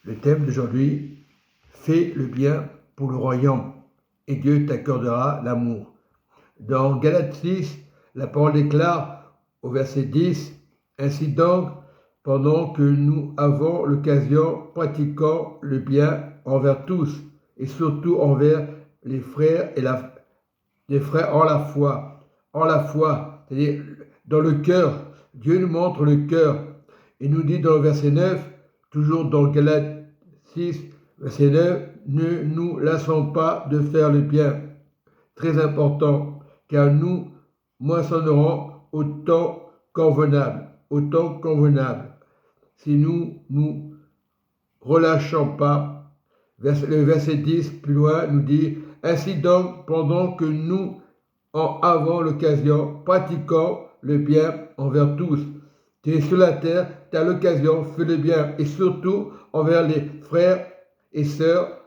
Le thème d'aujourd'hui, fais le bien pour le royaume et Dieu t'accordera l'amour. Dans Galates 6, la parole déclare au verset 10, ainsi donc, pendant que nous avons l'occasion, pratiquons le bien envers tous et surtout envers les frères les frères en la foi, c'est-à-dire dans le cœur. Dieu nous montre le cœur et nous dit dans le verset 9, toujours dans Galates 6, verset 9, ne nous lassons pas de faire le bien. Très important, car nous moissonnerons au temps convenable. Au temps convenable. Si nous nous relâchons pas, le verset 10 plus loin nous dit, ainsi donc, pendant que nous en avons l'occasion, pratiquons le bien envers tous. Tu es sur la terre, tu as l'occasion, fais le bien, et surtout envers les frères et sœurs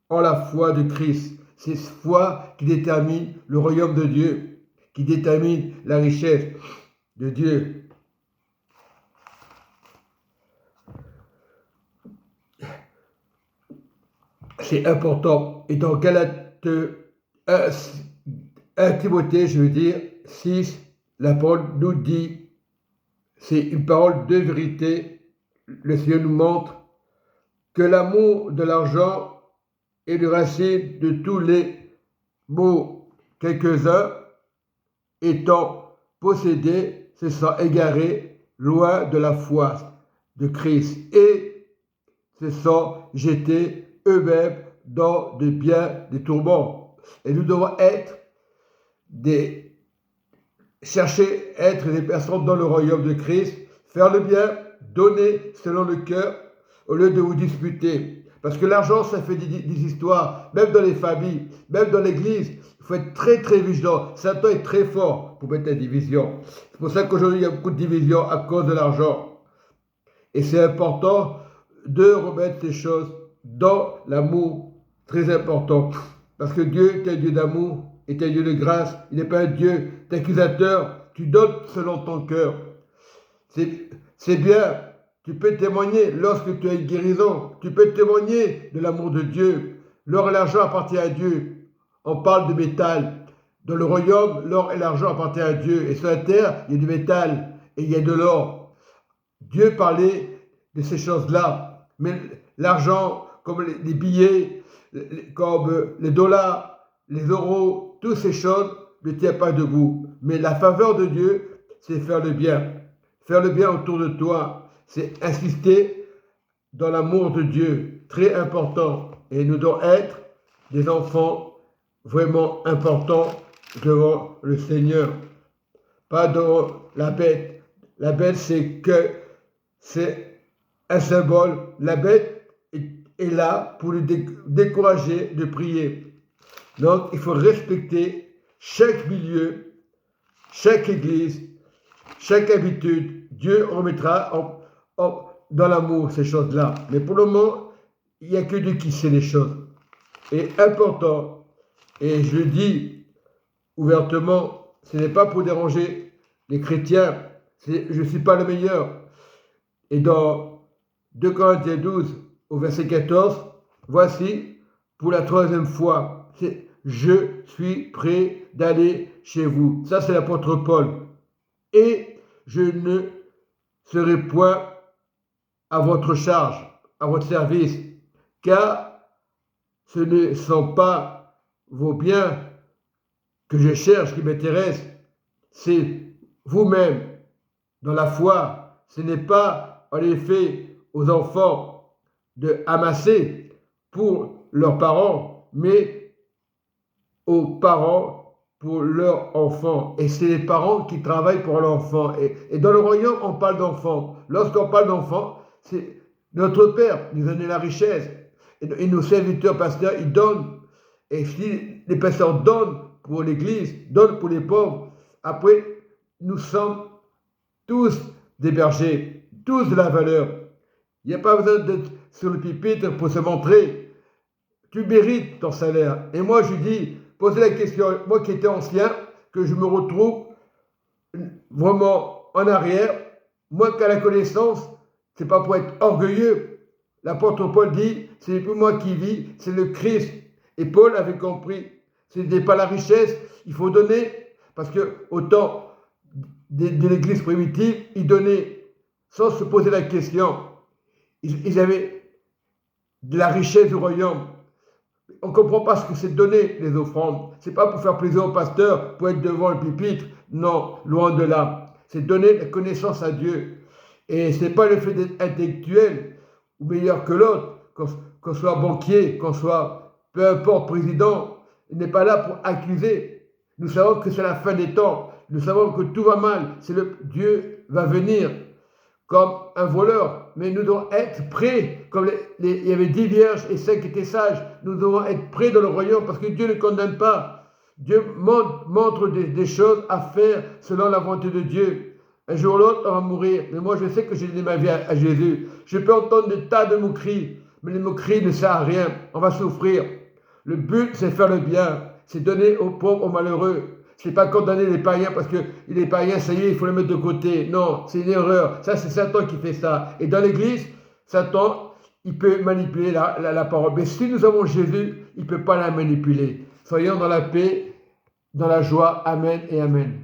en la foi de Christ. C'est cette foi qui détermine le royaume de Dieu, qui détermine la richesse de Dieu. C'est important. Et dans Galates 1 Timothée, je veux dire, 6, la parole nous dit, c'est une parole de vérité. Le Seigneur nous montre que l'amour de l'argent est le racine de tous les maux. Quelques-uns étant possédés, se sont égarés loin de la foi de Christ et se sont jetés eux-mêmes dans de bien des tourments. Et nous devons chercher à être des personnes dans le royaume de Christ, faire le bien, donner selon le cœur, au lieu de vous disputer. Parce que l'argent, ça fait des histoires, même dans les familles, même dans l'église. Il faut être très très vigilant. Satan est très fort pour mettre la division. C'est pour ça qu'aujourd'hui, il y a beaucoup de divisions à cause de l'argent. Et c'est important de remettre ces choses dans l'amour, très important. Parce que Dieu est un Dieu d'amour, est un Dieu de grâce. Il n'est pas un Dieu d'accusateur. Tu donnes selon ton cœur. C'est bien. Tu peux témoigner lorsque tu as une guérison. Tu peux témoigner de l'amour de Dieu. L'or et l'argent appartiennent à Dieu. On parle de métal. Dans le royaume, l'or et l'argent appartiennent à Dieu. Et sur la terre, il y a du métal et il y a de l'or. Dieu parlait de ces choses-là. Mais l'argent, comme les billets, comme les dollars, les euros, toutes ces choses ne tiennent pas debout. Mais la faveur de Dieu, c'est faire le bien. Faire le bien autour de toi. C'est insister dans l'amour de Dieu, très important. Et nous devons être des enfants vraiment importants devant le Seigneur. Pas devant la bête. La bête, c'est un symbole. La bête est là pour nous décourager de prier. Donc, il faut respecter chaque milieu, chaque église, chaque habitude. Dieu remettra dans l'amour ces choses-là. Mais pour le moment, il n'y a que Dieu qui sait les choses. Et important, et je le dis ouvertement, ce n'est pas pour déranger les chrétiens, je ne suis pas le meilleur. Et dans 2 Corinthiens 12, au verset 14, voici, pour la troisième fois, c'est je suis prêt d'aller chez vous. Ça, c'est l'apôtre Paul. Et je ne serai point à votre charge, à votre service, car ce ne sont pas vos biens que je cherche, qui m'intéressent, c'est vous-même dans la foi. Ce n'est pas en effet aux enfants de amasser pour leurs parents, mais aux parents pour leurs enfants. Et c'est les parents qui travaillent pour l'enfant. Et dans le royaume, on parle d'enfants. Lorsqu'on parle d'enfants, c'est notre Père nous donne la richesse. Et nos serviteurs pasteurs, ils donnent. Et si les pasteurs donnent pour l'Église, donnent pour les pauvres, après, nous sommes tous des bergers, tous de la valeur. Il n'y a pas besoin d'être sur le pupitre pour se montrer. Tu mérites ton salaire. Et moi, je dis, posez la question, moi qui étais ancien, que je me retrouve vraiment en arrière, moi qui ai la connaissance, c'est pas pour être orgueilleux, l'apôtre Paul dit, ce n'est plus moi qui vis, c'est le Christ. Et Paul avait compris, ce n'était pas la richesse, il faut donner, parce que au temps de l'Église primitive, ils donnaient sans se poser la question. Ils avaient de la richesse du royaume. On ne comprend pas ce que c'est donner les offrandes. Ce n'est pas pour faire plaisir au pasteur, pour être devant le pupitre. Non, loin de là. C'est donner la connaissance à Dieu. Et ce n'est pas le fait d'être intellectuel ou meilleur que l'autre, qu'on soit banquier, qu'on soit peu importe président. Il n'est pas là pour accuser. Nous savons que c'est la fin des temps. Nous savons que tout va mal. Dieu va venir comme un voleur, mais nous devons être prêts, comme il y avait 10 vierges et 5 étaient sages, nous devons être prêts dans le royaume, parce que Dieu ne condamne pas. Dieu montre des choses à faire selon la volonté de Dieu. Un jour ou l'autre, on va mourir, mais moi je sais que j'ai donné ma vie à Jésus. Je peux entendre des tas de moqueries, mais les moqueries ne servent à rien, on va souffrir. Le but, c'est faire le bien, c'est donner aux pauvres, aux malheureux. C'est pas condamner les païens parce que les païens, ça y est, il faut les mettre de côté. Non, c'est une erreur. Ça, c'est Satan qui fait ça. Et dans l'Église, Satan, il peut manipuler la parole. Mais si nous avons Jésus, il ne peut pas la manipuler. Soyons dans la paix, dans la joie. Amen et Amen.